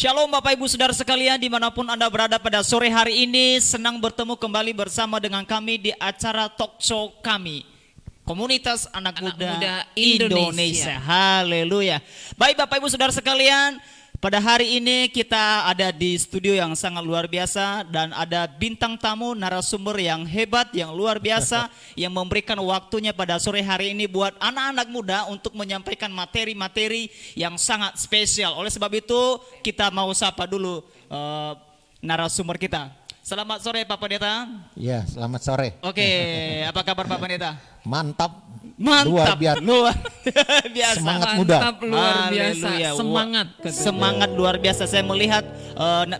Shalom Bapak Ibu Saudara sekalian dimanapun Anda berada pada sore hari ini. Senang bertemu kembali bersama dengan kami di acara talk show kami, Komunitas Anak Muda Indonesia. Haleluya. Baik Bapak Ibu Saudara sekalian, pada hari ini kita ada di studio yang sangat luar biasa dan ada bintang tamu narasumber yang hebat, yang luar biasa yang memberikan waktunya pada sore hari ini buat anak-anak muda untuk menyampaikan materi-materi yang sangat spesial. Oleh sebab itu kita mau sapa dulu narasumber kita. Selamat sore Pak Pendeta. Ya, selamat sore. Oke, apa kabar Pak Pendeta? Mantap. Mantap, luar biasa. Semangat muda. Mantap, luar biasa. Haleluya. Semangat. Semangat luar biasa. Saya melihat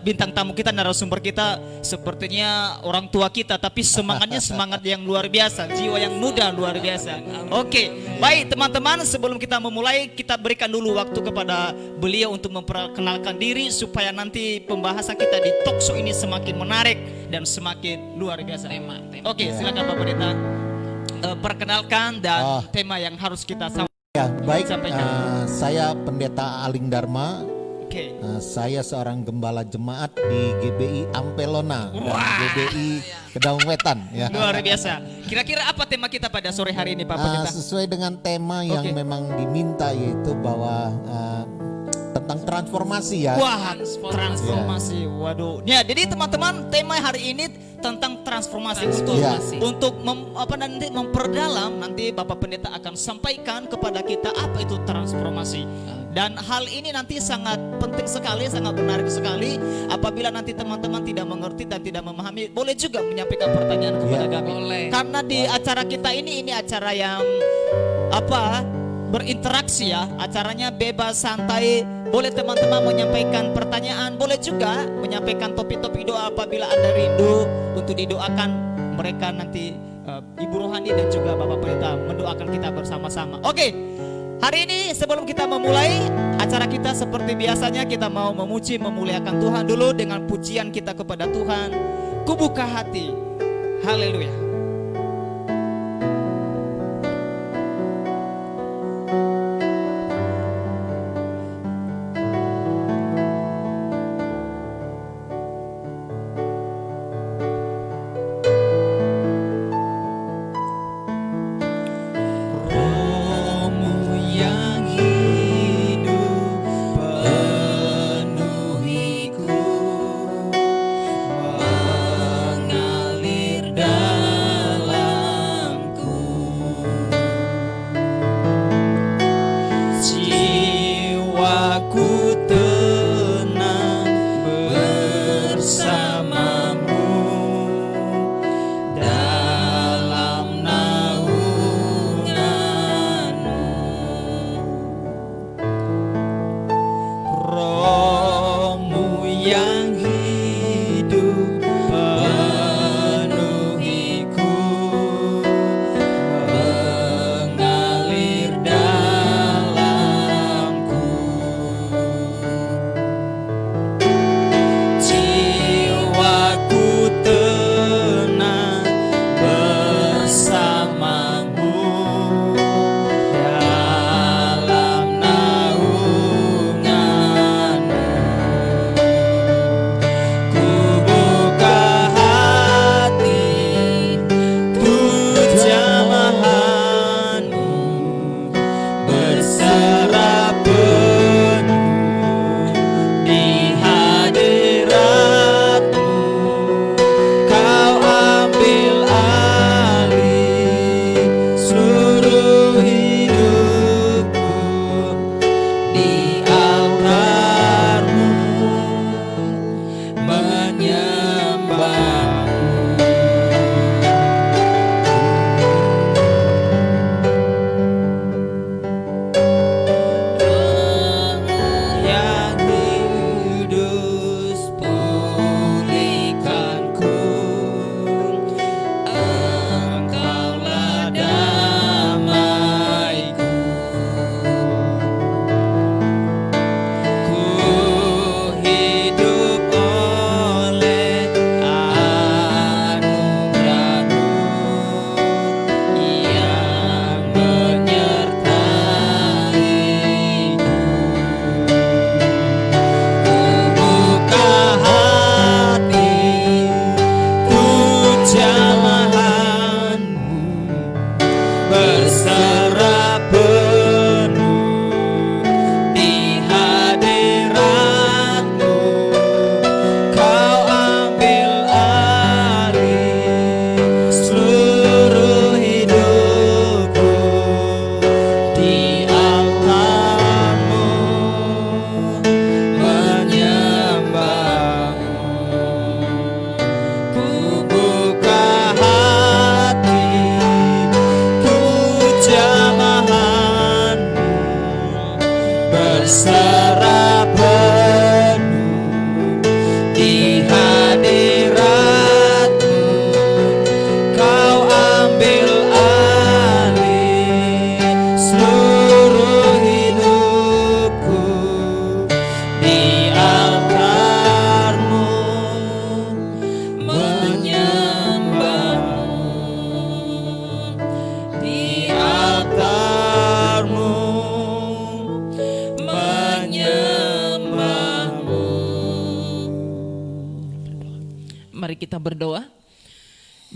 bintang tamu kita, narasumber kita sepertinya orang tua kita, tapi semangatnya semangat yang luar biasa, jiwa yang muda luar biasa. Oke, baik teman-teman, sebelum kita memulai, kita berikan dulu waktu kepada beliau untuk memperkenalkan diri supaya nanti pembahasan kita di talk show ini semakin menarik dan semakin luar biasa. Tema. Oke, silakan Pak Pendeta. Perkenalkan dan tema yang harus kita Ya, baik. sampaikan. Saya Pendeta Aling Dharma. Oke. Saya seorang gembala jemaat di GBI Ampelona dan GBI Kedaung Wetan. Ya. Luar biasa. Kira-kira apa tema kita pada sore hari ini Pak Pendeta? Sesuai dengan tema yang Oke. memang diminta, yaitu bahwa tentang transformasi ya. Wah, transformasi. Waduh. Ya, jadi teman-teman, tema hari ini tentang transformasi untuk memperdalam. Nanti Bapak Pendeta akan sampaikan kepada kita apa itu transformasi. Dan hal ini nanti sangat penting sekali, sangat menarik sekali. Apabila nanti teman-teman tidak mengerti dan tidak memahami, boleh juga menyampaikan pertanyaan kepada kami. Boleh. Karena di acara kita ini acara yang berinteraksi ya, acaranya bebas santai. Boleh teman-teman menyampaikan pertanyaan, boleh juga menyampaikan topik-topik doa apabila Anda rindu untuk didoakan mereka nanti, Ibu Rohani dan juga Bapak Pendeta mendoakan kita bersama-sama. Oke, hari ini sebelum kita memulai acara kita seperti biasanya, kita mau memuji memuliakan Tuhan dulu dengan pujian kita kepada Tuhan. Kubuka hati, haleluya. Mengalir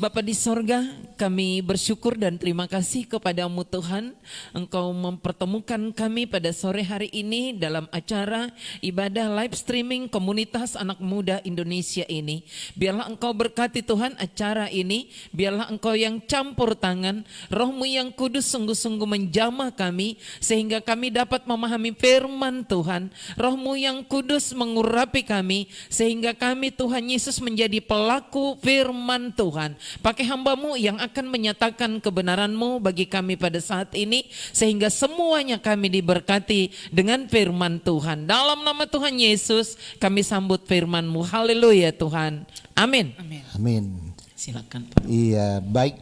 Bapa di sorga, kami bersyukur dan terima kasih kepada-Mu Tuhan. Engkau mempertemukan kami pada sore hari ini dalam acara ibadah live streaming komunitas anak muda Indonesia ini. Biarlah Engkau berkati Tuhan acara ini, biarlah Engkau yang campur tangan, Roh-Mu yang kudus sungguh-sungguh menjamah kami, sehingga kami dapat memahami firman Tuhan. Roh-Mu yang kudus mengurapi kami, sehingga kami Tuhan Yesus menjadi pelaku firman Tuhan. Pakai hamba-Mu yang akan menyatakan kebenaran-Mu bagi kami pada saat ini, sehingga semuanya kami diberkati dengan firman Tuhan. Dalam nama Tuhan Yesus kami sambut firman-Mu. Haleluya Tuhan. Amin. Amin. Silakan Pak. Iya, baik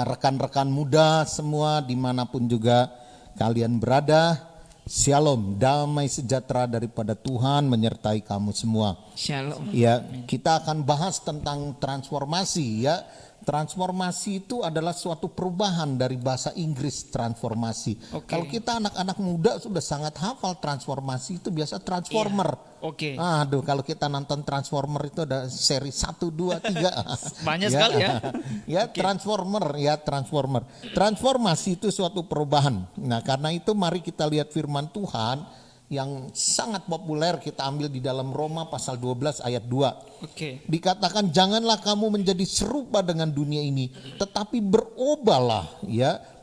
rekan-rekan muda semua dimanapun juga kalian berada, Shalom, damai sejahtera daripada Tuhan menyertai kamu semua. Shalom. Ya, kita akan bahas tentang transformasi ya. Transformasi itu adalah suatu perubahan dari bahasa Inggris transformasi. Oke. Kalau kita anak-anak muda sudah sangat hafal transformasi itu biasa transformer. Oke. Aduh, kalau kita nonton Transformer itu ada seri 1, 2, 3. Banyak sekali ya. Ya, Transformer. Transformasi itu suatu perubahan. Nah, karena itu mari kita lihat firman Tuhan yang sangat populer, kita ambil di dalam Roma pasal 12 ayat 2. Oke. Dikatakan janganlah kamu menjadi serupa dengan dunia ini, tetapi berubahlah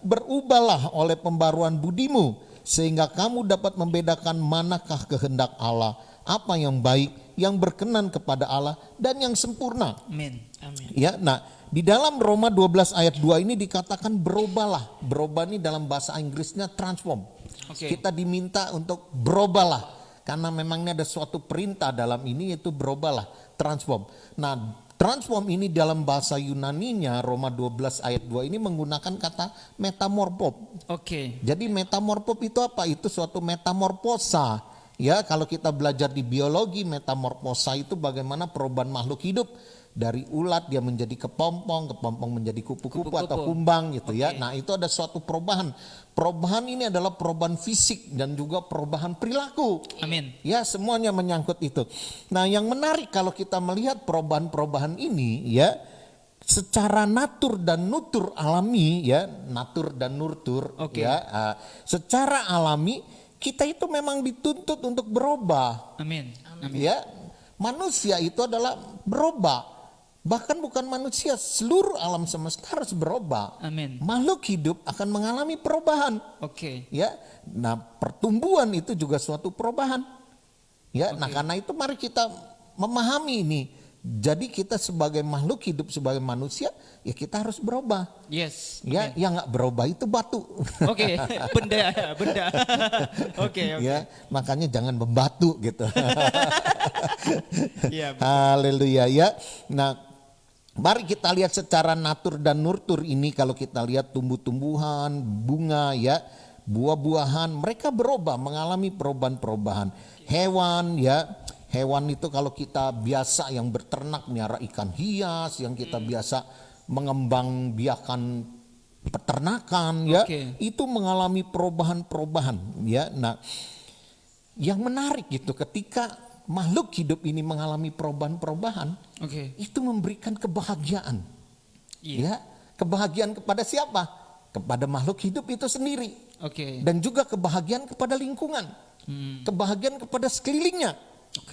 berubahlah oleh pembaruan budimu, sehingga kamu dapat membedakan manakah kehendak Allah, apa yang baik, yang berkenan kepada Allah dan yang sempurna. Amin. Amin. Ya, nah di dalam Roma 12 ayat 2 ini dikatakan berubahlah. Berubah ini dalam bahasa Inggrisnya transform. Oke. Kita diminta untuk berubahlah karena memang ini ada suatu perintah dalam ini, yaitu berubahlah, transform. Nah, transform ini dalam bahasa Yunaninya Roma 12 ayat 2 ini menggunakan kata metamorpho. Oke. Jadi metamorpho itu apa? Itu suatu metamorfosa. Ya, kalau kita belajar di biologi, metamorfosa itu bagaimana perubahan makhluk hidup. Dari ulat dia menjadi kepompong menjadi kupu-kupu atau kumbang gitu ya. Nah, itu ada suatu perubahan. Perubahan ini adalah perubahan fisik dan juga perubahan perilaku. Amin. Ya, semuanya menyangkut itu. Nah, yang menarik kalau kita melihat perubahan-perubahan ini ya, secara natur dan nutur alami ya, natur dan nurtur ya, secara alami kita itu memang dituntut untuk berubah. Amin. Amin. Ya, manusia itu adalah berubah. Bahkan bukan manusia, seluruh alam semesta harus berubah. Amin. Makhluk hidup akan mengalami perubahan. Oke. Ya, nah pertumbuhan itu juga suatu perubahan. Ya, nah karena itu mari kita memahami ini. Jadi kita sebagai makhluk hidup, sebagai manusia, ya kita harus berubah. Yes. Ya, yang nggak berubah itu batu. Oke. Benda. Oke. Ya, makanya jangan membatu gitu. Iya. Haleluya ya. Nah, mari kita lihat secara natur dan nurtur ini. Kalau kita lihat tumbuh-tumbuhan, bunga ya, buah-buahan, mereka berubah, mengalami perubahan-perubahan. Hewan ya, hewan itu kalau kita biasa yang berternak miara ikan hias, yang kita biasa mengembang biakan peternakan ya, itu mengalami perubahan-perubahan ya. Nah, yang menarik itu ketika makhluk hidup ini mengalami perubahan-perubahan, itu memberikan kebahagiaan. Ya, kebahagiaan kepada siapa? Kepada makhluk hidup itu sendiri. Dan juga kebahagiaan kepada lingkungan. Kebahagiaan kepada sekelilingnya.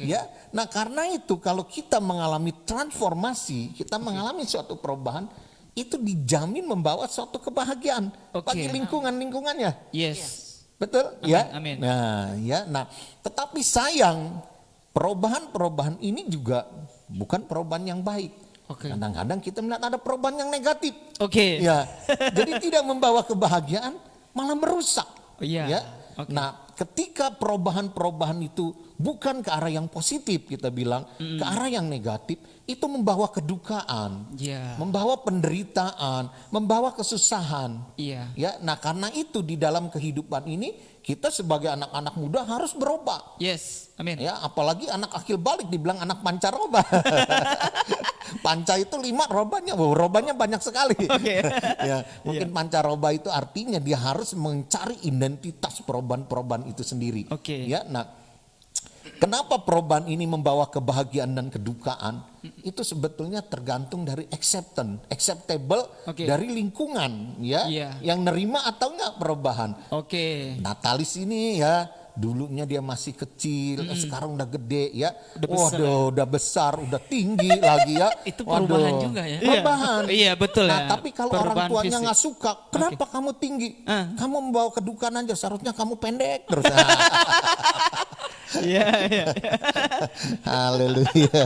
Ya, nah karena itu kalau kita mengalami transformasi, kita mengalami suatu perubahan, itu dijamin membawa suatu kebahagiaan bagi lingkungannya. Yes. Betul? Amin, Ya. amin. Nah, ya. Nah, tetapi sayang perubahan-perubahan ini juga bukan perubahan yang baik. Kadang-kadang kita melihat ada perubahan yang negatif. Ya. Jadi tidak membawa kebahagiaan, malah merusak. Ya. Nah, ketika perubahan-perubahan itu bukan ke arah yang positif, kita bilang ke arah yang negatif, itu membawa kedukaan, membawa penderitaan, membawa kesusahan. Ya, nah karena itu di dalam kehidupan ini kita sebagai anak-anak muda harus berubah. Yes, amin. Ya, apalagi anak akil balik dibilang anak pancaroba. Panca itu 5, robanya banyak sekali. Ya, mungkin pancaroba itu artinya dia harus mencari identitas perubahan-perubahan itu sendiri. Ya, nah Kenapa perubahan ini membawa kebahagiaan dan kedukaan? Itu sebetulnya tergantung dari acceptable dari lingkungan, ya, yang nerima atau enggak perubahan. Natalis ini ya, dulunya dia masih kecil, sekarang udah gede ya. Udah besar, udah tinggi lagi ya. Itu perubahan juga ya. Perubahan. Iya, betul Nah, ya. tapi kalau orang tuanya nggak suka, kenapa kamu tinggi? Kamu membawa kedukaan aja, seharusnya kamu pendek terus. Iya. Haleluya.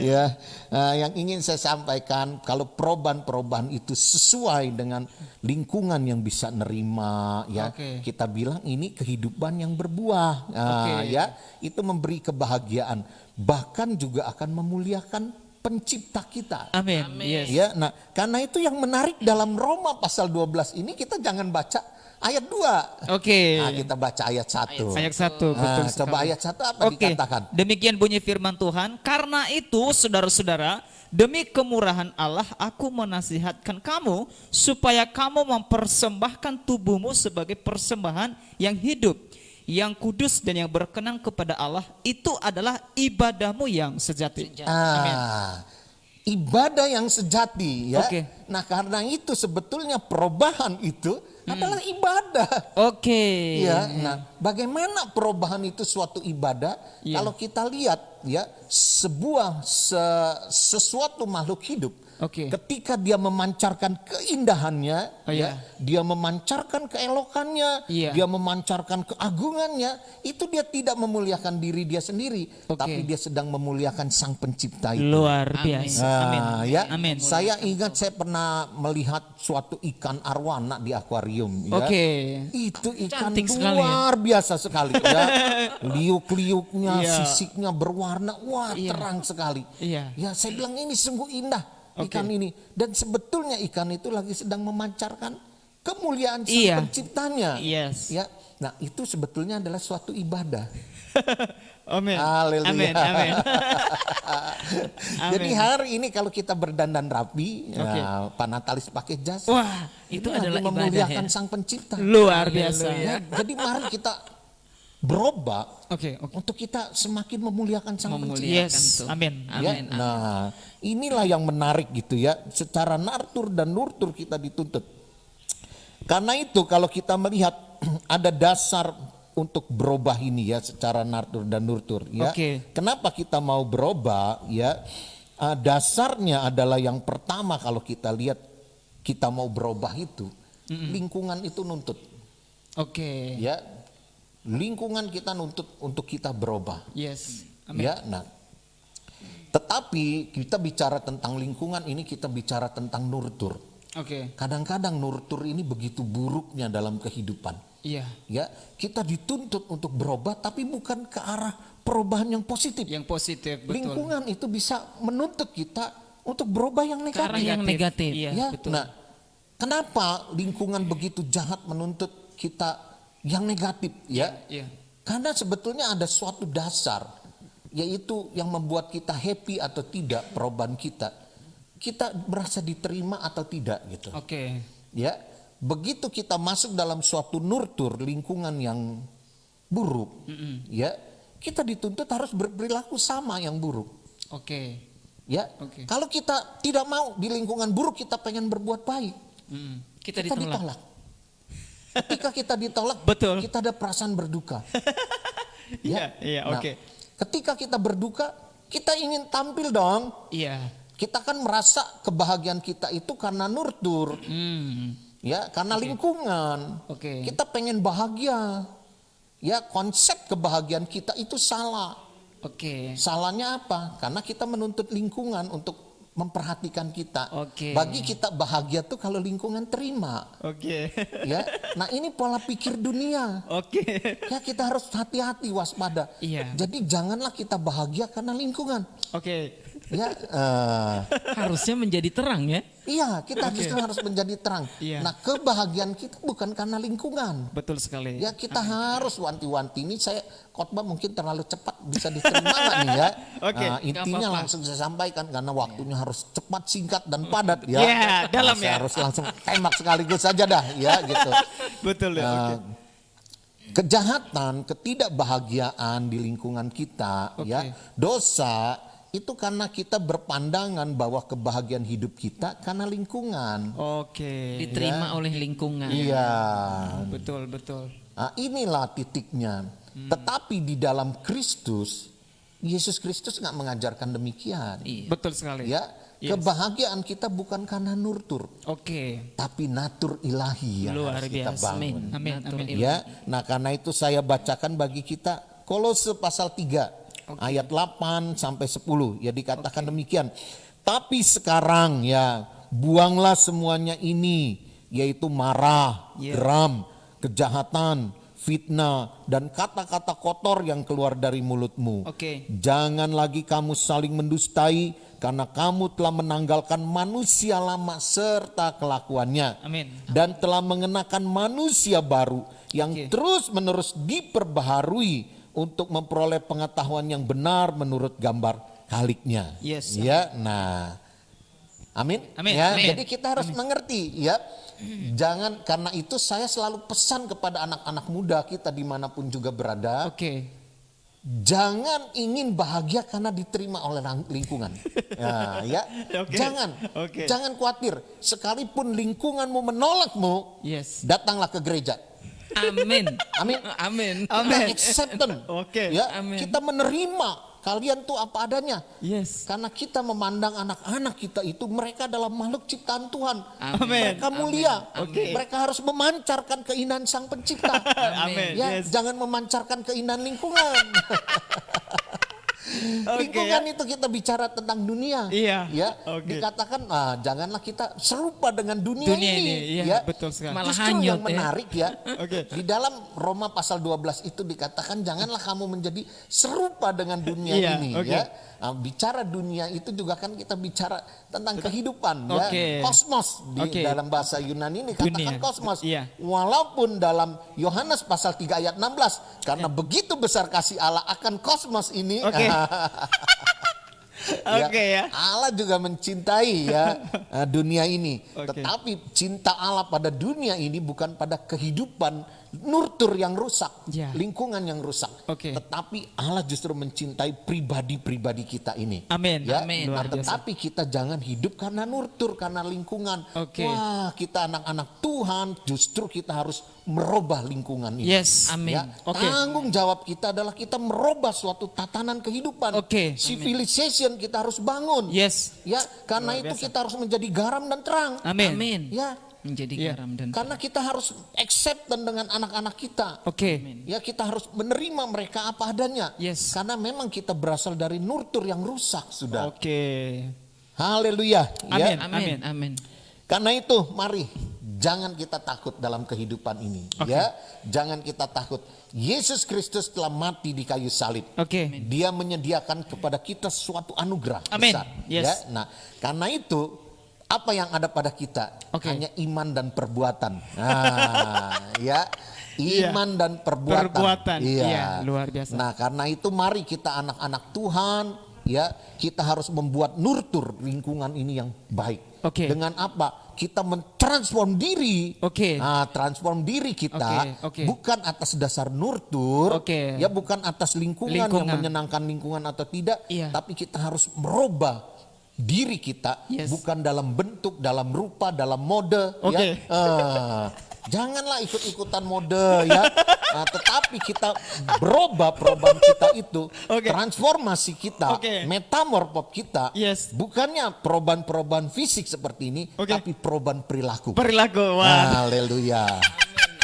Ya, yang ingin saya sampaikan, kalau perubahan itu sesuai dengan lingkungan yang bisa nerima, ya, kita bilang ini kehidupan yang berbuah, ya, itu memberi kebahagiaan, bahkan juga akan memuliakan pencipta kita. Amin. Ya, nah, karena itu yang menarik dalam Roma pasal 12 ini, kita jangan baca ayat 2. Nah, kita baca ayat 1. Ayat 1, betul sekali. Coba ayat 1 apa dikatakan? Demikian bunyi firman Tuhan, karena itu saudara-saudara, demi kemurahan Allah aku menasihatkan kamu supaya kamu mempersembahkan tubuhmu sebagai persembahan yang hidup, yang kudus dan yang berkenan kepada Allah. Itu adalah ibadahmu yang sejati. Amin. Ibadah yang sejati, ya. Nah, karena itu sebetulnya perubahan itu adalah ibadah. Ya, nah, bagaimana perubahan itu suatu ibadah? Kalau kita lihat, ya, sesuatu makhluk hidup, ketika dia memancarkan keindahannya, ya, dia memancarkan keelokannya, dia memancarkan keagungannya, itu dia tidak memuliakan diri dia sendiri, tapi dia sedang memuliakan Sang Pencipta itu. Luar biasa. Ya, saya ingat saya pernah melihat suatu ikan arwana di akuarium, ya. Itu ikan luar biasa sekali, ya. Liuk-liuknya, sisiknya berwarna, terang sekali. Ya, saya bilang ini sungguh indah. Ikan ini, dan sebetulnya ikan itu lagi sedang memancarkan kemuliaan Sang Penciptanya. Ya, nah itu sebetulnya adalah suatu ibadah. Amin. Haleluya. Amin. Jadi hari ini kalau kita berdandan rapi, Pak Natalis pakai jas, itu lagi adalah memuliakan ibadah, Sang Pencipta. Luar biasa. Ya, jadi mari kita berubah untuk kita semakin memuliakan Sang Pencipta. Amin. Ya, nah, inilah yang menarik gitu ya. Secara natur dan nurtur kita dituntut. Karena itu kalau kita melihat ada dasar untuk berubah ini ya, secara natur dan nurtur ya. Kenapa kita mau berubah ya? Dasarnya adalah yang pertama, kalau kita lihat kita mau berubah itu, lingkungan itu nuntut. Ya. Lingkungan kita nuntut untuk kita berubah. Ya, nah, tetapi kita bicara tentang lingkungan ini, kita bicara tentang nurtur. Kadang-kadang nurtur ini begitu buruknya dalam kehidupan. Ya, kita dituntut untuk berubah, tapi bukan ke arah perubahan yang positif. Betul. Lingkungan itu bisa menuntut kita untuk berubah yang negatif. Ke arah yang negatif. Ya, nah, kenapa lingkungan begitu jahat menuntut kita yang negatif, ya? Karena sebetulnya ada suatu dasar, yaitu yang membuat kita happy atau tidak perubahan kita merasa diterima atau tidak gitu. Ya, begitu kita masuk dalam suatu nurtur lingkungan yang buruk, ya, kita dituntut harus berperilaku sama yang buruk. Ya, kalau kita tidak mau di lingkungan buruk, kita pengen berbuat baik, kita ditolak. Ketika kita ditolak, kita ada perasaan berduka. Ketika kita berduka, kita ingin tampil dong. Kita kan merasa kebahagiaan kita itu karena nurtur, ya, karena lingkungan. Kita pengen bahagia. Ya, konsep kebahagiaan kita itu salah. Salahnya apa? Karena kita menuntut lingkungan untuk memperhatikan kita. Bagi kita bahagia tuh kalau lingkungan terima. Ya, nah ini pola pikir dunia. Ya, kita harus hati-hati, waspada. Jadi janganlah kita bahagia karena lingkungan. Ya, harusnya menjadi terang ya. Iya, kita harus menjadi terang. Nah, kebahagiaan kita bukan karena lingkungan. Betul sekali. Ya, kita harus wanti-wanti. Ini saya khotbah mungkin terlalu cepat, bisa diterima nggak nih ya? Intinya langsung saya sampaikan karena waktunya harus cepat, singkat dan padat ya. Dalam saya harus langsung tembak sekaligus saja dah ya gitu. Betul ya. Kejahatan, ketidakbahagiaan di lingkungan kita, ya, dosa itu karena kita berpandangan bahwa kebahagiaan hidup kita karena lingkungan. Oke. Diterima oleh lingkungan. Iya. Betul, betul. Nah, inilah titiknya. Tetapi di dalam Kristus, Yesus Kristus nggak mengajarkan demikian. Iya. Betul sekali. Ya, kebahagiaan kita bukan karena nurtur, Oke. tapi natur ilahi yang Luar harus kita biasa. bangun. Amin, Natur amin. Ya, nah karena itu saya bacakan bagi kita Kolose pasal 3 ayat 8 sampai 10 ya, dikatakan demikian. Tapi sekarang ya, buanglah semuanya ini, yaitu marah, geram, kejahatan, fitnah, dan kata-kata kotor yang keluar dari mulutmu. Oke. Jangan lagi kamu saling mendustai, karena kamu telah menanggalkan manusia lama serta kelakuannya. Amin. Dan telah mengenakan manusia baru yang terus-menerus diperbaharui untuk memperoleh pengetahuan yang benar menurut gambar Khaliknya. Yes. Ya, nah, amin. Amin, Ya, amin. jadi kita harus mengerti, ya. Jangan, karena itu saya selalu pesan kepada anak-anak muda kita dimanapun juga berada, Oke. jangan ingin bahagia karena diterima oleh lingkungan. Ya. Oke. Oke. Jangan khawatir. Sekalipun lingkunganmu menolakmu, Yes. datanglah ke gereja. Amin. Amin. Amin. Kita acceptance. Oke. Ya, Amin. kita menerima kalian tuh apa adanya. Yes. Karena kita memandang anak-anak kita itu, mereka adalah makhluk ciptaan Tuhan. Amin. Mereka mulia. Amin. Mereka harus memancarkan keindahan Sang Pencipta. Amin. Ya, Yes. jangan memancarkan keindahan lingkungan. Lingkungan itu kita bicara tentang dunia. Iya. Ya, Oke. dikatakan janganlah kita serupa dengan dunia, Dunia ini. ini, iya, betul sekali. Malah Justru hanyut, yang ya. menarik ya. Oke. Di dalam Roma pasal 12 itu dikatakan janganlah kamu menjadi serupa dengan dunia Iya, ini, oke. ya. Nah, bicara dunia itu juga kan kita bicara tentang kehidupan, ya. Oke. Kosmos di Oke. dalam bahasa Yunani ini katakan Dunia. kosmos. Iya. Walaupun dalam Yohanes pasal 3 ayat 16, karena begitu besar kasih Allah akan kosmos ini. Oke. Oke, ya. Allah juga mencintai ya dunia ini. Oke. Tetapi cinta Allah pada dunia ini bukan pada kehidupan nurtur yang rusak, Ya. lingkungan yang rusak. Oke. Tetapi Allah justru mencintai pribadi-pribadi kita ini. Amin. Ya, Amin. nah, Luar biasa. tetapi kita jangan hidup karena nurtur, karena lingkungan. Oke. Wah, kita anak-anak Tuhan, justru kita harus merubah lingkungan ini. Yes. Amin. Ya, Oke. tanggung jawab kita adalah kita merubah suatu tatanan kehidupan. Oke. Civilization kita harus bangun. Yes. Ya, karena itu kita harus menjadi garam dan terang. Amin. Amin. Ya, Menjadi Iya. garam dan karena kita harus accept dengan anak-anak kita. Oke. Ya, kita harus menerima mereka apa adanya. Yes. Karena memang kita berasal dari nurtur yang rusak sudah. Oke. Haleluya. Amin. Ya. Amin. Amin. Karena itu mari jangan kita takut dalam kehidupan ini. Ya, jangan kita takut. Yesus Kristus telah mati di kayu salib. Oke. Dia menyediakan kepada kita suatu anugerah Amin. besar. Yes. Ya, nah, karena itu apa yang ada pada kita Oke. hanya iman dan perbuatan. Nah, ya, iman dan perbuatan. Perbuatan. Iya. Iya, luar biasa. Nah, karena itu mari kita anak-anak Tuhan, ya, kita harus membuat nurtur lingkungan ini yang baik. Oke. Dengan apa? Kita mentransform diri. Oke. Nah, transform diri kita Oke. bukan atas dasar nurtur, Oke. ya, bukan atas lingkungan yang Lingkungan. menyenangkan lingkungan atau tidak, Iya. tapi kita harus merubah diri kita, Yes. bukan dalam bentuk, dalam rupa, dalam mode. Oke. Ya. Janganlah ikut-ikutan mode ya. Nah, tetapi kita berubah perubahan kita itu, Oke. transformasi kita, Oke. metamorfos kita, Yes. bukannya perubahan-perubahan fisik seperti ini, Oke. tapi perubahan perilaku. Perilaku. Wah. Haleluya.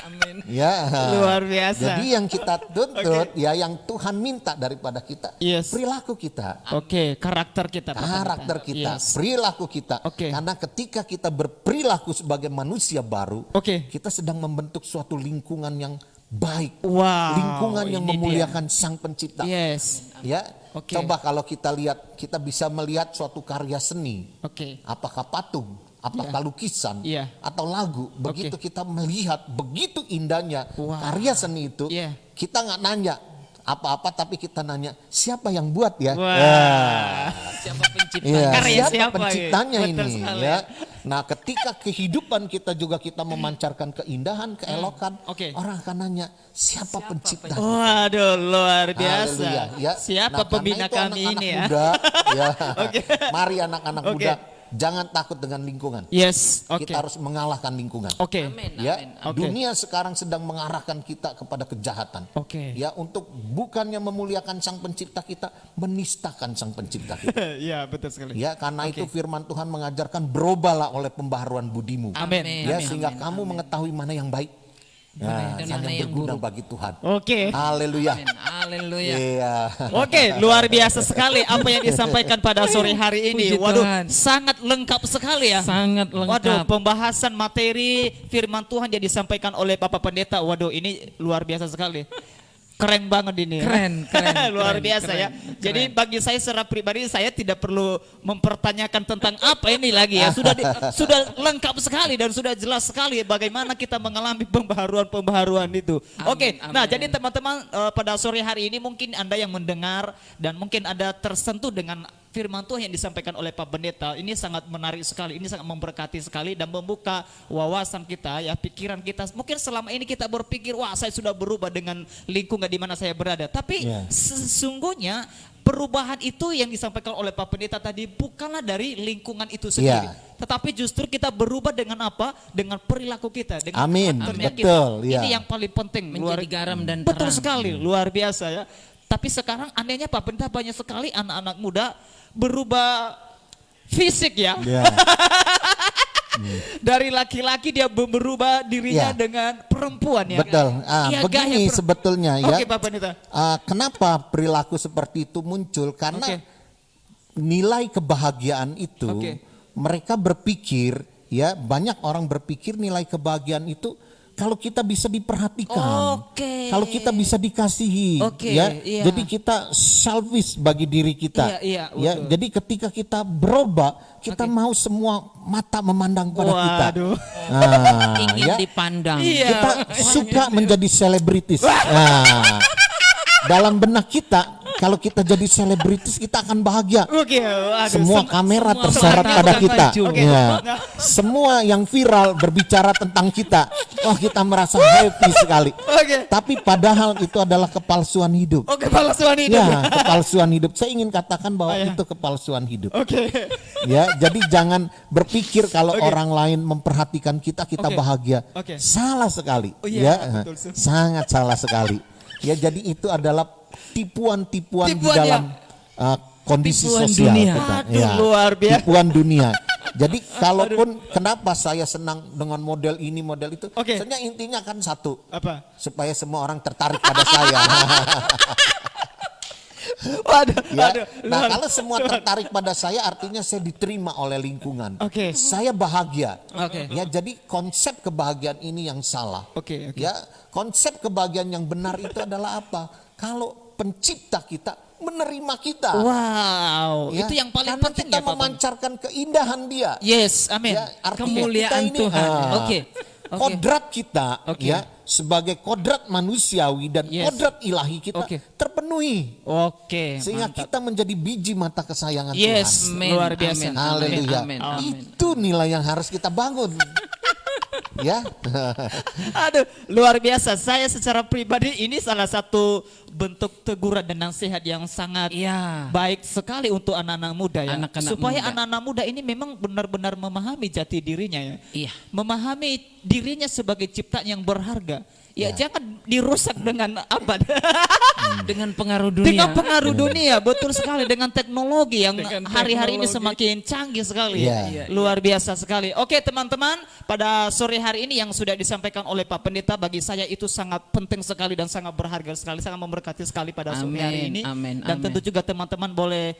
Amin. Ya. Luar biasa. Jadi yang kita tuntut, ya, yang Tuhan minta daripada kita, Yes. perilaku kita. Oke, karakter kita. Karakter kita, Yes. perilaku kita. Oke. Karena ketika kita berperilaku sebagai manusia baru, Oke. kita sedang membentuk suatu lingkungan yang baik. Wow. Lingkungan yang ini memuliakan Sang Pencipta. dia. Yes. Ya. Oke. Coba kalau kita lihat, kita bisa melihat suatu karya seni. Oke. Apakah patung, apakah lukisan, Iya. atau lagu. Begitu kita melihat begitu indahnya Wow. karya seni itu, Iya. kita nggak nanya apa-apa, tapi kita nanya siapa yang buat ya. Wah. Siapa pencipta? Iya, Karya siapa siapa, penciptanya ya? Betul ini sekali. ya. Nah, ketika kehidupan kita juga kita memancarkan keindahan, keelokan, Oke. orang akan nanya, siapa pencipta? Waduh, luar biasa. Haleluya, ya. Siapa Nah, pembina karena itu kami anak-anak ini ya? muda, ya. Mari anak-anak Oke. muda, jangan takut dengan lingkungan. Yes, oke. Kita harus mengalahkan lingkungan. Oke. Amin, Ya, amin. Oke. dunia sekarang sedang mengarahkan kita kepada kejahatan. Oke. Ya, untuk bukannya memuliakan Sang Pencipta kita, menistakan Sang Pencipta kita. Iya, betul sekali. Ya, karena itu firman Tuhan mengajarkan berubahlah oleh pembaharuan budimu. Amin. Ya, Amin, sehingga amin, kamu amin. mengetahui mana yang baik. Nah, dan yang mana yang berguna buruk. bagi Tuhan. Oke. Haleluya. Amin. Haleluya. Iya. Oke, luar biasa sekali apa yang disampaikan pada sore hari ini. Puji Waduh, Tuhan. sangat lengkap sekali ya. Sangat lengkap. Waduh, pembahasan materi firman Tuhan yang disampaikan oleh Bapak Pendeta. Waduh, ini luar biasa sekali. Keren banget ini. Keren, keren, Luar keren, biasa ya. keren, Jadi keren. bagi saya secara pribadi saya tidak perlu mempertanyakan tentang apa ini lagi ya. Sudah lengkap sekali dan sudah jelas sekali bagaimana kita mengalami pembaharuan itu. Amin, Oke. amin. Nah, jadi teman-teman pada sore hari ini mungkin Anda yang mendengar dan mungkin Anda tersentuh dengan firman Tuhan yang disampaikan oleh Pak Pendeta. Ini sangat menarik sekali, ini sangat memberkati sekali dan membuka wawasan kita ya, pikiran kita. Mungkin selama ini kita berpikir, wah saya sudah berubah dengan lingkungan di mana saya berada. Tapi Ya. sesungguhnya perubahan itu yang disampaikan oleh Pak Pendeta tadi bukanlah dari lingkungan itu sendiri. Ya. Tetapi justru kita berubah dengan apa? Dengan perilaku kita, dengan Amin, karakternya betul, kita. ya. Ini yang paling penting. Menjadi garam dan Betul terang. sekali, luar biasa ya. Tapi sekarang anehnya Pak Pendeta banyak sekali anak-anak muda berubah fisik ya. Ya. Dari laki-laki dia berubah dirinya Ya. dengan perempuan ya. Betul. Iya, Begini gaya sebetulnya ya. Oke Pak Pendeta. Kenapa perilaku seperti itu muncul? Karena Oke. nilai kebahagiaan itu Oke. mereka berpikir ya, banyak orang berpikir nilai kebahagiaan itu kalau kita bisa diperhatikan, Oke. kalau kita bisa dikasihi, Oke, ya, iya. jadi kita selfish bagi diri kita, Iya, ya, betul. jadi ketika kita berubah, kita mau semua mata memandang pada kita, Waduh. Nah, Ingin ya, dipandang. Iya. kita suka menjadi selebritis. Nah, dalam benak kita, kalau kita jadi selebritis kita akan bahagia. Oke, aduh, Semua kamera semua tersorot warna pada bukan kita. baju. Oke. Ya. Semua yang viral berbicara tentang kita. Wah, kita merasa happy sekali. Oke. Tapi padahal itu adalah kepalsuan hidup. Oke, palsuan hidup. Ya, kepalsuan hidup. Saya ingin katakan bahwa Oh, ya. itu kepalsuan hidup. Oke. Ya, jadi jangan berpikir kalau Oke. orang lain memperhatikan kita, kita Oke. bahagia. Oke. Salah sekali. Oh iya, ya, betul. sangat salah sekali. Ya, jadi itu adalah tipuan-tipuan di Tipuan dalam kondisi Tipuan sosial dunia. kita. Aduh, luar biasa. Tipuan dunia. Jadi kalaupun kenapa saya senang dengan model ini, model itu, Oke. sebenarnya intinya kan satu, Apa? supaya semua orang tertarik pada saya. Waduh, Ya. aduh. Nah, luar- kalau semua tertarik pada saya artinya saya diterima oleh lingkungan. Oke. Saya bahagia. Oke. Ya, jadi konsep kebahagiaan ini yang salah. Oke, oke. Ya, konsep kebahagiaan yang benar itu adalah apa? Kalau pencipta kita menerima kita. Wow, Ya, itu yang paling karena penting kita ya Pak. memancarkan keindahan dia. Yes, amin. Ya, artinya Kemuliaan kita ini, Tuhan. Oke. kodrat kita Oke. ya sebagai kodrat manusiawi dan Yes. kodrat ilahi kita Oke. terpenuhi Oke, sehingga mantap. kita menjadi biji mata kesayangan Yes, Tuhan. Amin, luar biasa. amin, Haleluya. amin, amin. Itu nilai yang harus kita bangun. Ya. Aduh, luar biasa. Saya secara pribadi ini salah satu bentuk teguran dan nasihat yang sangat Iya. baik sekali untuk anak-anak muda ya. Anak-anak Supaya muda. anak-anak muda ini memang benar-benar memahami jati dirinya ya. Iya. Memahami dirinya sebagai ciptaan yang berharga. Ya, Ya. jangan dirusak dengan apa? Dengan pengaruh dunia. Dengan pengaruh dunia, betul sekali, dengan teknologi yang Dengan hari-hari ini teknologi. semakin canggih sekali. Iya. Luar biasa sekali. Oke teman-teman, pada sore hari ini yang sudah disampaikan oleh Pak Pendeta bagi saya itu sangat penting sekali dan sangat berharga sekali, sangat memberkati sekali pada sore hari ini. Amin, Dan amin. tentu juga teman-teman boleh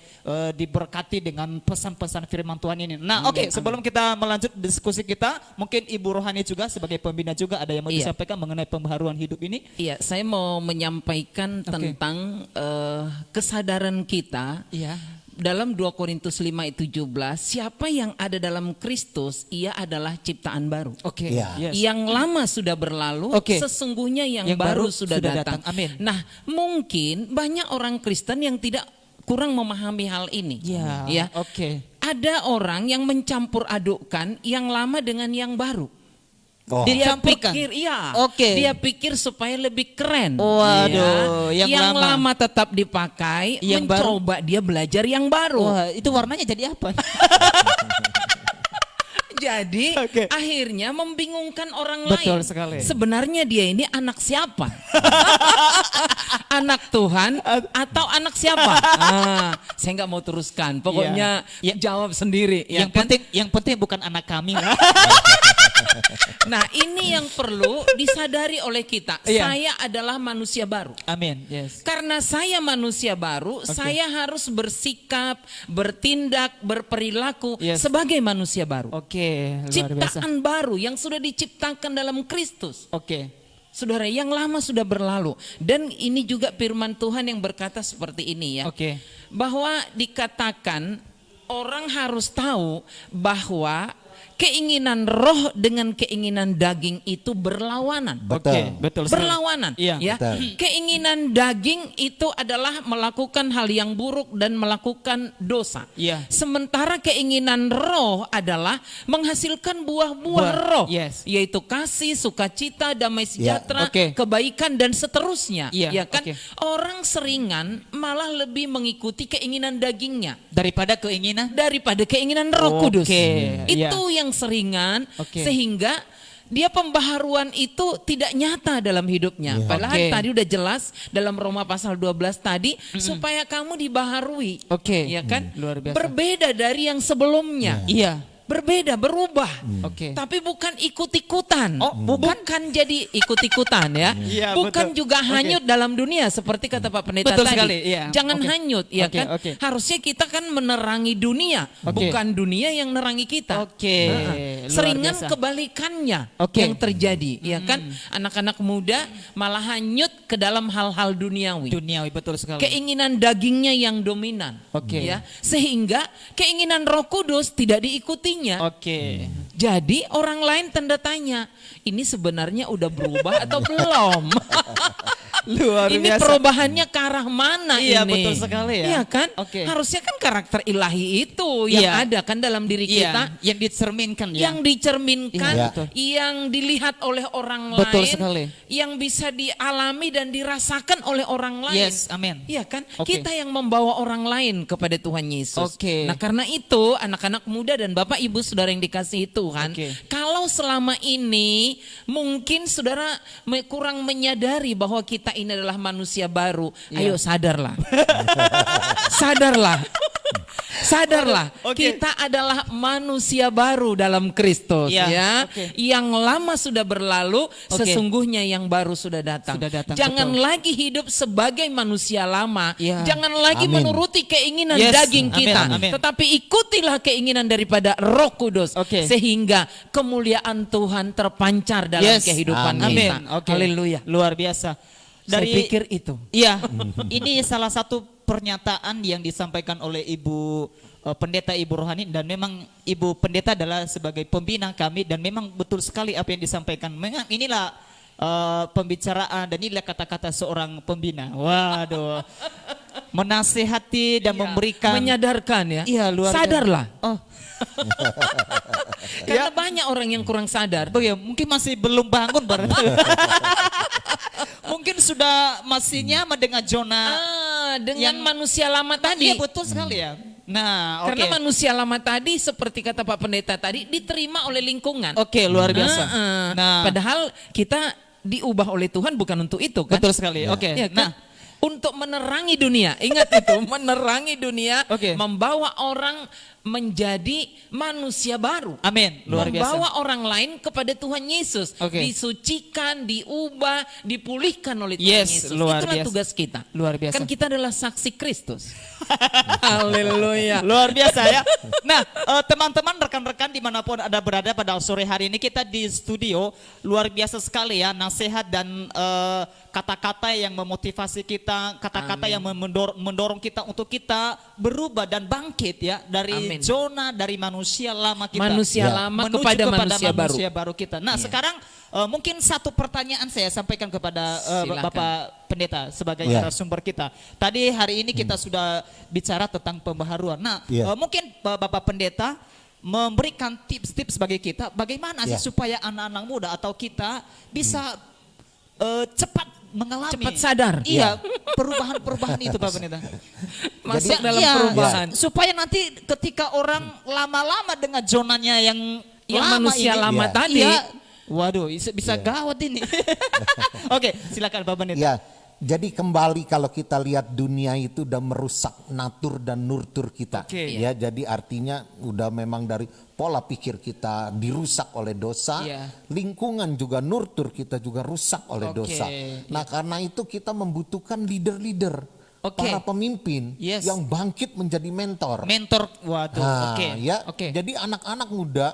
diberkati dengan pesan-pesan firman Tuhan ini. Nah, oke, sebelum kita melanjut diskusi kita, mungkin Ibu Rohani juga sebagai pembina juga ada yang mau Iya. disampaikan mengenai pembaharuan hidup ini. Iya, saya mau menyampaikan tentang kesadaran kita Iya. dalam 2 Korintus 5 ayat 17, siapa yang ada dalam Kristus, ia adalah ciptaan baru. Oke. Iya. Yes. Yang lama sudah berlalu, Oke. sesungguhnya yang, Yang baru baru sudah sudah datang. datang. Amin. Nah, mungkin banyak orang Kristen yang tidak kurang memahami hal ini. Ya. Ya. Oke. ada orang yang mencampur adukkan yang lama dengan yang baru. Oh. Dia Dicampurkan? pikir, iya. Oke. Dia pikir supaya lebih keren. Waduh, Ya. yang lama. lama tetap dipakai, Yang mencoba dia belajar yang baru. Wah, itu warnanya jadi apa? Jadi Oke. akhirnya membingungkan orang Betul lain. sekali. Sebenarnya dia ini anak siapa? Anak Tuhan atau anak siapa? Saya nggak mau teruskan. Pokoknya jawab sendiri. Ya kan? Yang penting bukan anak kami lah. Nah ini yang perlu disadari oleh kita. Iya. Saya adalah manusia baru. Amin. Yes. Karena saya manusia baru, saya harus bersikap, bertindak, berperilaku Yes. sebagai manusia baru. Oke, luar biasa. Ciptaan baru yang sudah diciptakan dalam Kristus. Oke. Saudara, yang lama sudah berlalu. Dan ini juga firman Tuhan yang berkata seperti ini ya. Oke. Bahwa dikatakan orang harus tahu bahwa keinginan roh dengan keinginan daging itu berlawanan. Betul. Oke, betul sekali. Berlawanan. Iya. Ya. Betul. Keinginan daging itu adalah melakukan hal yang buruk dan melakukan dosa. Iya. Sementara keinginan roh adalah menghasilkan buah-buah Buah, roh, yes. yaitu kasih, sukacita, damai sejahtera, Oke. kebaikan dan seterusnya. Iya, Ya kan? oke. Orang seringan malah lebih mengikuti keinginan dagingnya Daripada keinginan. daripada keinginan Roh Kudus. Oke, Itu iya. yang seringan Oke. sehingga dia pembaharuan itu tidak nyata dalam hidupnya. Padahal Oke. tadi udah jelas dalam Roma pasal 12 tadi supaya kamu dibaharui. Oke. Ya kan? Luar biasa. Berbeda dari yang sebelumnya. Iya. Berbeda, berubah. Oke. Tapi bukan ikut-ikutan. Oh, bukan jadi ikut-ikutan ya. Iya, Bukan betul. juga Oke. hanyut dalam dunia seperti kata Pak Pendeta Betul tadi. sekali, iya. Jangan Oke. hanyut ya Oke, kan. oke. Harusnya kita kan menerangi dunia, Oke. bukan dunia yang menerangi kita. Oke, Heeh. luar Seringan biasa. kebalikannya Oke. yang terjadi, ya kan? Anak-anak muda malah hanyut ke dalam hal-hal duniawi. Duniawi, betul sekali. Keinginan dagingnya yang dominan. Oke. Ya, sehingga keinginan Roh Kudus tidak diikutinya. Oke. Jadi orang lain tanda tanya, ini sebenarnya udah berubah atau belum? Luar Ini biasa. perubahannya ke arah mana Iya, ini? betul sekali ya. Iya kan? Oke. Harusnya kan karakter ilahi itu yang Iya. ada kan dalam diri Iya, kita. yang dicerminkan ya. Yang dicerminkan, Iya. betul. Yang dilihat oleh orang Betul lain, sekali. yang bisa dialami dan dirasakan oleh orang lain. Yes, amin. Iya kan? Oke. Kita yang membawa orang lain kepada Tuhan Yesus. Oke. Nah, karena itu anak-anak muda dan Bapak Ibu Saudara yang dikasihi Tuhan, Oke. kalau selama ini mungkin saudara kurang menyadari bahwa kita ini adalah manusia baru, Iya. ayo sadarlah. Sadarlah. Sadarlah, Oke. kita adalah manusia baru dalam Kristus Iya, ya. oke. Yang lama sudah berlalu, Oke. sesungguhnya yang baru sudah datang. Sudah datang, Jangan betul. lagi hidup sebagai manusia lama. Iya. Jangan lagi Amin. menuruti keinginan Yes, daging amin, kita, amin. tetapi ikutilah keinginan daripada Roh Kudus Oke. sehingga kemuliaan Tuhan terpancar dalam Yes, kehidupan amin. kita. Amin. Oke. Haleluya. Luar biasa. Saya pikir itu. Iya, ini salah satu pernyataan yang disampaikan oleh Ibu Pendeta Ibu Rohani, dan memang Ibu Pendeta adalah sebagai pembina kami, dan memang betul sekali apa yang disampaikan. Memang inilah pembicaraan dan inilah kata-kata seorang pembina. Waduh, menasehati dan Iya. memberikan. Menyadarkan ya. Iya, luar biasa. Sadarlah. Oh, Karena banyak orang yang kurang sadar. ya, mungkin masih belum bangun berarti. Mungkin sudah masih nyaman dengan zona. Dengan Yang- manusia lama tadi. Iya, betul sekali ya. Nah, oke. Karena manusia lama tadi seperti kata Pak Pendeta tadi diterima oleh lingkungan. Oke, luar biasa. Nah, padahal kita diubah oleh Tuhan bukan untuk itu kan? betul sekali. Oke. Ya kan? Nah, untuk menerangi dunia. Ingat itu, menerangi dunia, Oke. membawa orang menjadi manusia baru. amin. Luar biasa. Membawa orang lain kepada Tuhan Yesus, Oke. disucikan, diubah, dipulihkan oleh Tuhan Yes, Yesus. luar Itulah biasa. tugas kita. Luar biasa. Kan kita adalah saksi Kristus. Haleluya. Luar biasa ya. Nah, teman-teman, rekan-rekan dimanapun Anda berada pada sore hari ini, kita di studio luar biasa sekali ya, nasihat dan kata-kata yang memotivasi kita, kata-kata yang mendorong kita untuk kita berubah dan bangkit ya dari Amin. Amin. Zona dari manusia lama kita. Manusia Ya. lama menuju kepada manusia baru. baru kita. Nah, sekarang mungkin satu pertanyaan saya sampaikan kepada Silakan. Bapak Pendeta sebagai Ya. narasumber kita. Tadi hari ini kita sudah bicara tentang pembaharuan. Nah, Ya. mungkin Bapak Pendeta memberikan tips-tips bagi kita bagaimana Ya. sih supaya anak-anak muda atau kita bisa cepat mengalami Cepat sadar. Iya, perubahan-perubahan itu Pak Pendeta. Masuk Jadi- dalam Iya, perubahan. supaya nanti ketika orang lama-lama dengan zonanya yang lama manusia ini, lama Iya. tadi. iya, waduh, bisa gawat ini. Oke, silakan Pak Pendeta. Ya, jadi kembali kalau kita lihat dunia itu udah merusak natur dan nurtur kita. Oke. Ya, jadi artinya udah memang dari pola pikir kita dirusak oleh dosa, Iya. lingkungan juga nurtur kita juga rusak oleh Oke, dosa. Nah, karena itu kita membutuhkan leader-leader, Oke. para pemimpin Yes. yang bangkit menjadi mentor. Mentor, waduh, Nah, oke. ya. Oke. Jadi anak-anak muda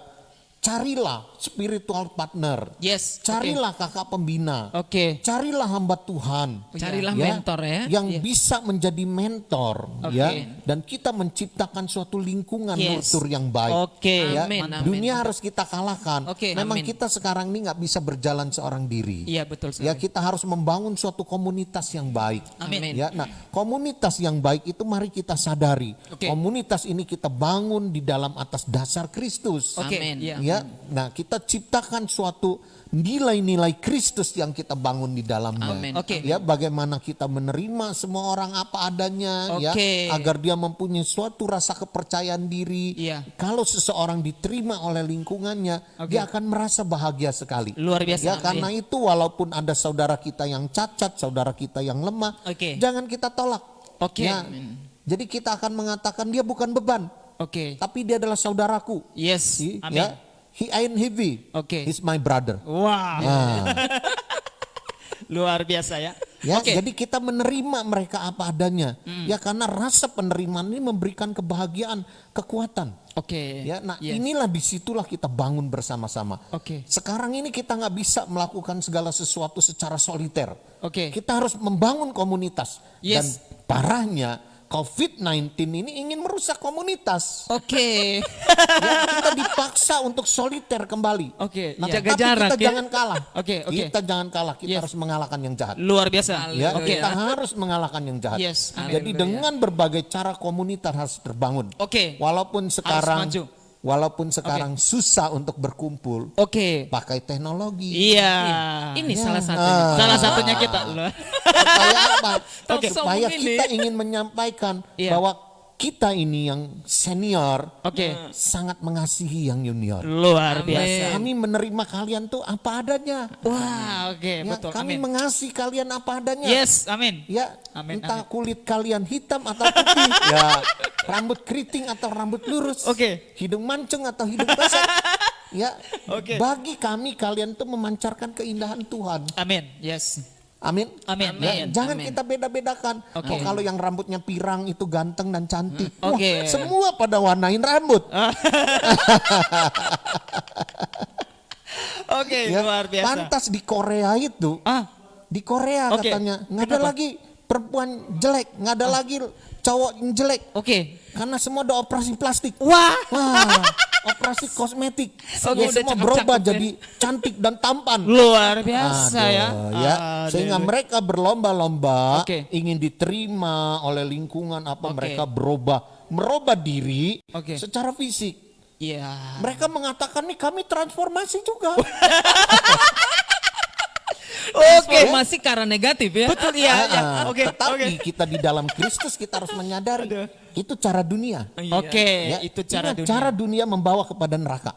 carilah spiritual partner. Yes, oke. Carilah kakak pembina. Oke. Carilah hamba Tuhan. Carilah mentor ya. Yang Iya. bisa menjadi mentor Oke. ya, dan kita menciptakan suatu lingkungan Yes. nurtur yang baik. Oke. Ya, Amin, amin. dunia harus kita kalahkan. Oke. Memang Amin. kita sekarang ini nggak bisa berjalan seorang diri. Iya, betul sekali. Ya, kita harus membangun suatu komunitas yang baik. Amin. Ya, nah, komunitas yang baik itu mari kita sadari. Oke. Komunitas ini kita bangun di dalam atas dasar Kristus. Oke. Amin. Iya. Ya, nah kita ciptakan suatu nilai-nilai Kristus yang kita bangun di dalamnya. Amin. Oke. Ya, bagaimana kita menerima semua orang apa adanya, ya, Oke. agar dia mempunyai suatu rasa kepercayaan diri. Iya. Kalau seseorang diterima oleh lingkungannya, Oke. dia akan merasa bahagia sekali. Luar biasa. Ya, karena itu walaupun ada saudara kita yang cacat, saudara kita yang lemah, Oke. jangan kita tolak. Oke. Ya, jadi kita akan mengatakan dia bukan beban, Oke. tapi dia adalah saudaraku. Yes. Ya, Amin. he ain't heavy. Oke. He's my brother. Wah, Nah, luar biasa ya. ya, Oke. jadi kita menerima mereka apa adanya. Ya, karena rasa penerimaan ini memberikan kebahagiaan, kekuatan. Oke. Ya, nah Yes. inilah disitulah kita bangun bersama-sama. Oke. Sekarang ini kita nggak bisa melakukan segala sesuatu secara soliter. Oke. Kita harus membangun komunitas. Dan Yes. parahnya COVID-19 ini ingin merusak komunitas. Oke. Ya, kita dipaksa untuk soliter kembali. Oke, Nah, iya. Jaga tapi jarak kita ya. jangan kalah. Oke, oke. Kita jangan kalah. Kita Yes. harus mengalahkan yang jahat. Luar biasa. Ya, Haleluya. kita harus mengalahkan yang jahat. Yes, amin. Jadi dengan berbagai cara komunitas harus terbangun. Oke. Walaupun sekarang susah untuk berkumpul, Oke. pakai teknologi. Iya. Ini Ya. salah satunya. Salah satunya kita. Loh. Supaya apa? Oke. Supaya Sombong kita ini. ingin menyampaikan Iya. bahwa kita ini yang senior Oke. sangat mengasihi yang junior. Luar Amin. biasa. Kami menerima kalian tuh apa adanya. Wah, oke, Ya, betul. kami Amin. mengasihi kalian apa adanya. Yes, amin. Ya, Amin, entah amin. kulit kalian hitam atau putih, ya, rambut keriting atau rambut lurus, Oke. hidung mancung atau hidung besar, ya, Oke. bagi kami kalian tuh memancarkan keindahan Tuhan. Amin. Yes. Amin. Amin. Ya, Amin. jangan Amin. kita beda-bedakan. Oke. Oh, kalau yang rambutnya pirang itu ganteng dan cantik, wah, Oke. semua pada warnain rambut. Oke, Ya, luar biasa. pantas di Korea itu. Ah, Di Korea Oke. katanya nggak ada Kenapa? lagi perempuan jelek, nggak ada lagi cowok yang jelek, oke. karena semua udah operasi plastik. Wah. Wah, operasi kosmetik. Semua Ya, udah semua cakep-cakep berubah ya. jadi cantik dan tampan. Luar biasa ya. Aduh, Sehingga Aduh. mereka berlomba-lomba Oke. ingin diterima oleh lingkungan apa, Oke. mereka merubah diri Oke. secara fisik. Iya. Mereka mengatakan nih kami transformasi juga. Transformasi karena negatif ya. Betul iya. iya. Oke. Tetapi Oke. kita di dalam Kristus kita harus menyadari itu cara dunia. Oke, Ya, itu cara ingat, dunia. cara dunia membawa kepada neraka.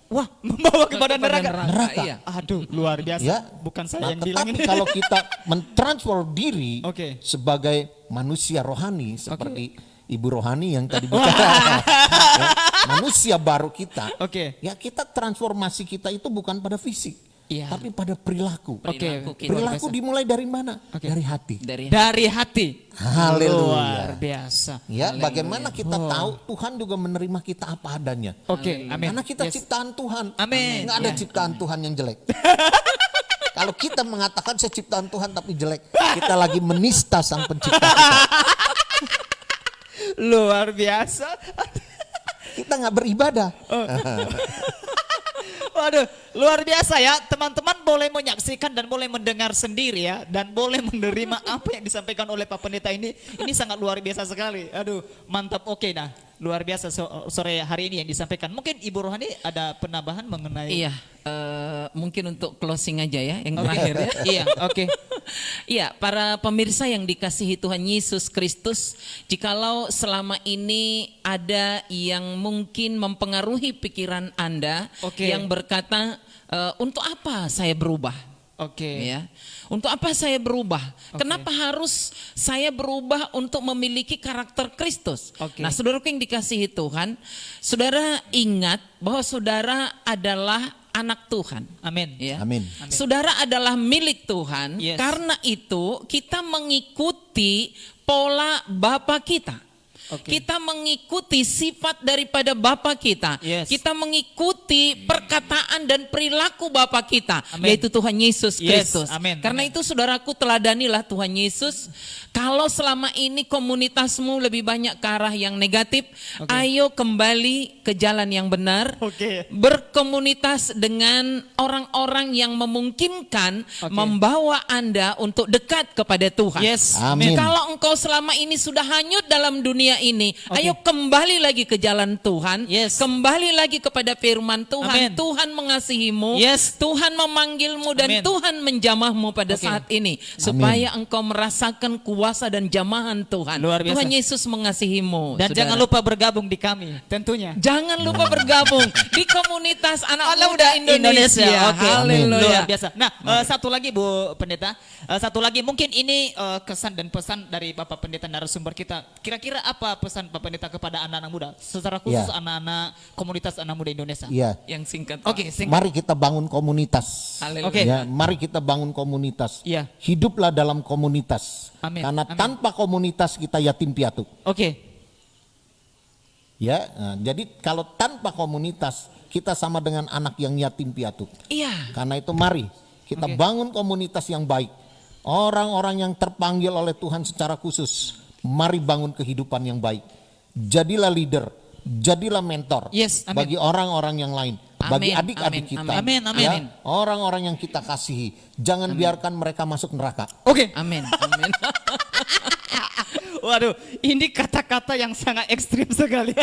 Wah, membawa kepada neraka. Neraka. Iya. Aduh, luar biasa. Ya. Bukan saya Nah, yang bilang tetapi ini. kalau kita mentransform diri Oke. sebagai manusia rohani seperti Ibu Rohani yang tadi bicara, ya, manusia baru kita, Oke. ya kita transformasi kita itu bukan pada fisik, Iya. tapi pada perilaku. Oke. Perilaku kita. Perilaku dimulai dari mana? Oke. Dari hati. Dari hati. Haleluya. Luar biasa. Ya, bagaimana kita tahu Tuhan juga menerima kita apa adanya. Oke, amin. Karena kita Yes. ciptaan Tuhan. Amin. Nggak ada Ya. ciptaan Tuhan yang jelek. Kalau kita mengatakan saya ciptaan Tuhan tapi jelek, kita lagi menista sang pencipta kita. Luar biasa. kita nggak beribadah. Waduh, luar biasa ya. Teman-teman boleh menyaksikan dan boleh mendengar sendiri ya. Dan boleh menerima apa yang disampaikan oleh Pak Pendeta ini. Ini sangat luar biasa sekali. Aduh, mantap. Oke, nah. Luar biasa sore hari ini yang disampaikan. Mungkin Ibu Rohani ada penambahan mengenai... Iya, mungkin untuk closing aja ya yang terakhir ya. Iya, oke. Iya, para pemirsa yang dikasihi Tuhan Yesus Kristus, jikalau selama ini ada yang mungkin mempengaruhi pikiran Anda Oke. yang berkata, untuk apa saya berubah? Oke. Ya, untuk apa saya berubah? Kenapa harus saya berubah untuk memiliki karakter Kristus? Oke. Nah, saudaraku yang dikasihi Tuhan, saudara ingat bahwa saudara adalah anak Tuhan. Amin. Ya. Amin. Saudara adalah milik Tuhan. Yes. Karena itu kita mengikuti pola Bapa kita. Oke. Kita mengikuti sifat daripada Bapa kita. Yes. Kita mengikuti perkataan dan perilaku Bapa kita, Amin. yaitu Tuhan Yesus Yes. Kristus. Amin. Karena Amin. itu saudaraku teladanilah Tuhan Yesus. Kalau selama ini komunitasmu lebih banyak ke arah yang negatif, Oke. ayo kembali ke jalan yang benar. Oke. Berkomunitas dengan orang-orang yang memungkinkan Oke. membawa Anda untuk dekat kepada Tuhan. Yes. Amin. Kalau engkau selama ini sudah hanyut dalam dunia ini, Oke. ayo kembali lagi ke jalan Tuhan. Yes. Kembali lagi kepada firman Amin. Tuhan. Tuhan mengasihimu. Yes. Tuhan memanggilmu dan Amin. Tuhan menjamahmu pada Oke. saat ini, supaya engkau merasakan kuasa dan jamahan Tuhan. Luar biasa. Tuhan Yesus mengasihimu. Dan saudara. jangan lupa bergabung di kami, tentunya. Jangan lupa bergabung di komunitas anak muda Indonesia. Oke. Haleluya. Luar biasa. Nah, satu lagi Bu Pendeta, satu lagi mungkin ini kesan dan pesan dari Bapak Pendeta narasumber kita. Kira-kira apa pesan Bapak Pendeta kepada anak-anak muda, secara khusus Ya. anak-anak komunitas anak muda Indonesia? Iya. Yang singkat. Oke, Mari kita bangun komunitas. Haleluya. Oke. Ya, mari kita bangun komunitas. Iya. Hiduplah dalam komunitas. Amin. Karena Amin. tanpa komunitas kita yatim piatu. Oke. Ya, nah, jadi kalau tanpa komunitas kita sama dengan anak yang yatim piatu. Iya. Karena itu mari kita Oke. bangun komunitas yang baik. Orang-orang yang terpanggil oleh Tuhan secara khusus. Mari bangun kehidupan yang baik. Jadilah leader, jadilah mentor Yes, amin. bagi orang-orang yang lain, bagi Amin, adik-adik amin, kita. amin, amin. Ya, orang-orang yang kita kasihi. Jangan biarkan mereka masuk neraka. Oke. Amin. Amin. Waduh, ini kata-kata yang sangat ekstrim sekali.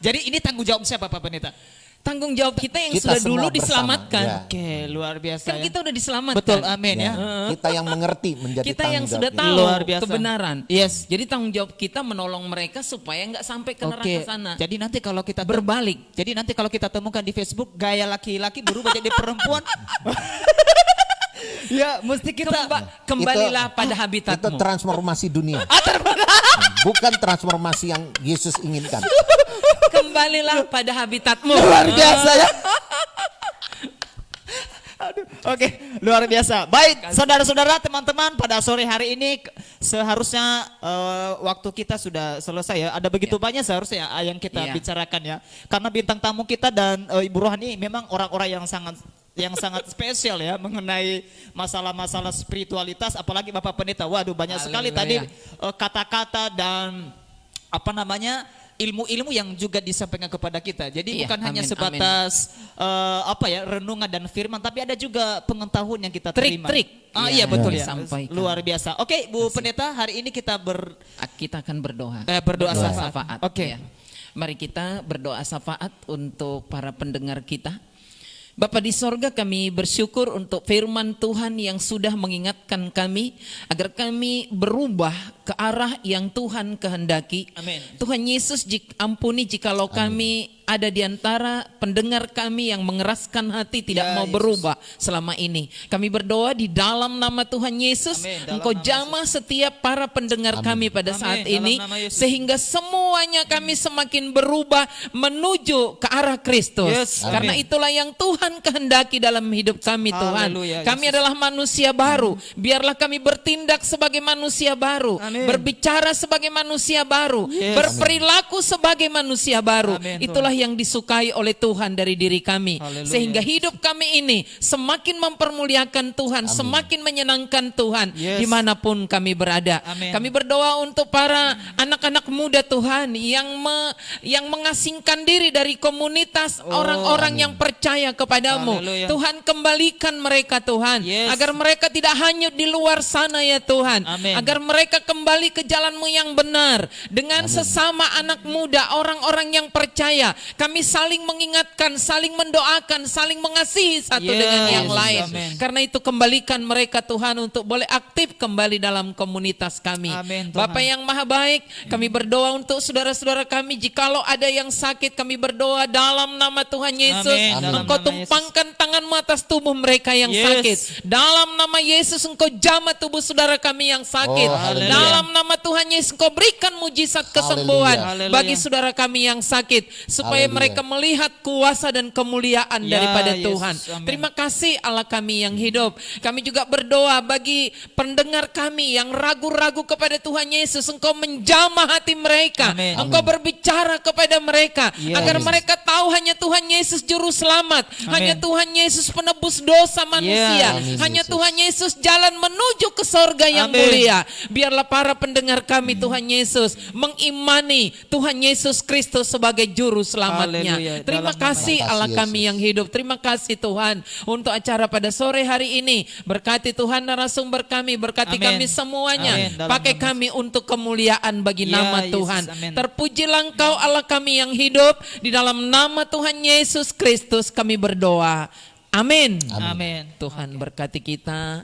Jadi ini tanggung jawab siapa Pak Pendeta? Tanggung jawab kita yang Kita sudah semua dulu bersama, diselamatkan. ya. Oke, luar biasa Kan ya. kita udah diselamatkan. Betul, amin ya. Kita yang mengerti menjadi Kita yang tanggung sudah jawab tahu Luar biasa. kebenaran. Yes. Jadi tanggung jawab kita menolong mereka supaya nggak sampai ke Oke. neraka sana. Jadi nanti kalau kita Berbalik. Jadi nanti kalau kita temukan di Facebook gaya laki-laki berubah jadi perempuan. Ya, mesti kita Kembalilah Itu- pada Itu habitatmu. transformasi dunia. Bukan transformasi yang Yesus inginkan. Kembalilah pada habitatmu. luar biasa ya. Aduh, oke, luar biasa. Baik, saudara-saudara, teman-teman, pada sore hari ini seharusnya waktu kita sudah selesai ya. Ada begitu banyak seharusnya yang kita Iya. bicarakan ya. Karena bintang tamu kita dan Ibu Rohani memang orang-orang yang sangat spesial ya mengenai masalah-masalah spiritualitas, apalagi Bapak Pendeta. Waduh, banyak sekali tadi Haleluya. kata-kata dan apa namanya ilmu-ilmu yang juga disampaikan kepada kita. Jadi Iya, bukan hanya amin, sebatas renungan dan firman, tapi ada juga pengetahuan yang kita terima. Trik-trik. Ah, iya Iya, betul ya. disampaikan. Luar biasa. Oke, Bu Pendeta, hari ini kita Kita akan berdoa. berdoa syafaat. Oke. Ya. Mari kita berdoa syafaat untuk para pendengar kita. Bapa di sorga, kami bersyukur untuk firman Tuhan yang sudah mengingatkan kami agar kami berubah ke arah yang Tuhan kehendaki. Amin. Tuhan Yesus, ampuni jikalau kami ada di antara pendengar kami yang mengeraskan hati tidak Ya, mau Yesus. berubah selama ini. Kami berdoa di dalam nama Tuhan Yesus, Amin. Dalam Engkau nama jamah setiap para pendengar kami pada Amin. saat Dalam ini, nama Yesus. sehingga semuanya kami semakin berubah menuju ke arah Kristus. Yes. Karena Amin. itulah yang Tuhan kehendaki dalam hidup kami, Tuhan. Haleluya, Kami Yesus. adalah manusia baru. Biarlah kami bertindak sebagai manusia baru, Amin. berbicara sebagai manusia baru, Yes. berperilaku sebagai manusia baru. Amin, Tuhan. Itulah yang disukai oleh Tuhan dari diri kami. Haleluya. Sehingga hidup kami ini semakin mempermuliakan Tuhan, semakin menyenangkan Tuhan Yes. dimanapun kami berada. Amin. Kami berdoa untuk para anak-anak muda Tuhan yang mengasingkan diri dari komunitas orang-orang yang percaya kepadamu. Haleluya. Tuhan, kembalikan mereka Tuhan, Yes. agar mereka tidak hanyut di luar sana ya Tuhan. Amin. Agar mereka kembali ke jalan-Mu yang benar dengan sesama anak muda, orang-orang yang percaya. Kami saling mengingatkan, saling mendoakan, saling mengasihi satu Yes. dengan yang lain. Amin. Karena itu kembalikan mereka Tuhan untuk boleh aktif kembali dalam komunitas kami. Amin, Tuhan. Bapa yang maha baik, kami berdoa untuk saudara-saudara kami. Jikalau ada yang sakit, kami berdoa dalam nama Tuhan Yesus. Amin. Dalam Engkau nama tumpangkan tanganmu atas tubuh mereka yang Yes. sakit. Dalam nama Yesus Engkau jamah tubuh saudara kami yang sakit. Oh, haleluya. Dalam nama Tuhan Yesus Engkau berikan mujizat kesembuhan Haleluya. bagi saudara kami yang sakit, supaya Haleluya. mereka melihat kuasa dan kemuliaan Ya, daripada Yesus. Tuhan. Amin. Terima kasih Allah kami yang hidup. Kami juga berdoa bagi pendengar kami yang ragu-ragu kepada Tuhan Yesus. Engkau menjamah hati mereka. Amin. Engkau berbicara kepada mereka Ya, agar Yesus. mereka tahu hanya Tuhan Yesus juru selamat. Amin. Hanya Tuhan Yesus penebus dosa manusia. Amin, Hanya Yesus. Tuhan Yesus jalan menuju ke sorga yang Amin. mulia. Biarlah para pendengar kami Tuhan Yesus mengimani Tuhan Yesus Kristus sebagai juru selamatnya. Haleluya. Terima Dalam nama kasih Yesus. Allah kami yang hidup. Terima kasih Tuhan untuk acara pada sore hari ini. Berkati Tuhan narasumber kami, berkati Amin. kami semuanya. Amin. Dalam Pakai nama kami untuk kemuliaan bagi Ya, nama Yesus. Tuhan. Amin. Terpujilah Engkau Allah kami yang hidup. Di dalam nama Tuhan Yesus Kristus kami berdoa. Amin. Amin. Tuhan berkati kita.